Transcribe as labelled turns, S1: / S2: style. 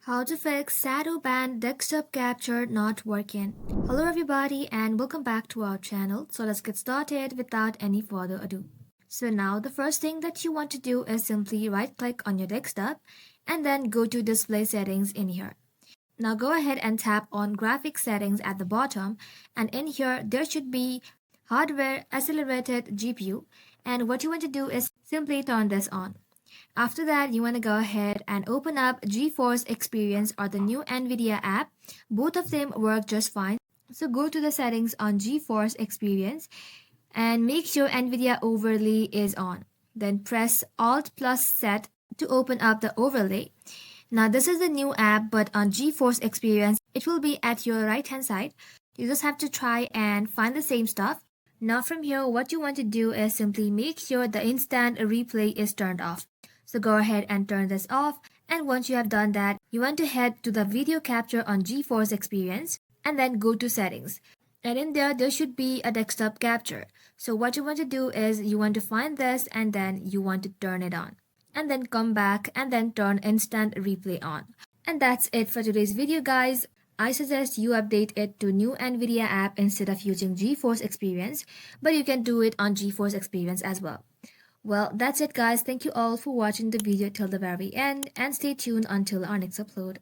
S1: How to fix ShadowPlay Desktop Capture not working. Hello everybody and welcome back to our channel. So let's get started without any further ado. So now the first thing that you want to do is simply right click on your desktop and then go to display settings in here. Now go ahead and tap on graphics settings at the bottom, and in here there should be hardware accelerated GPU, and what you want to do is simply turn this on. After that, you want to go ahead and open up GeForce Experience or the new NVIDIA app. Both of them work just fine. So go to the settings on GeForce Experience and make sure NVIDIA overlay is on. Then press Alt plus Set to open up the overlay. Now this is the new app, but on GeForce Experience, it will be at your right hand side. You just have to try and find the same stuff. Now from here, what you want to do is simply make sure the instant replay is turned off. So go ahead and turn this off, and once you have done that, you want to head to the video capture on GeForce Experience and then go to settings. And in there should be a desktop capture. So what you want to do is you want to find this and then you want to turn it on. And then come back and then turn instant replay on. And that's it for today's video, guys. I suggest you update it to new NVIDIA app instead of using GeForce Experience, but you can do it on GeForce Experience as well. Well, that's it guys. Thank you all for watching the video till the very end and stay tuned until our next upload.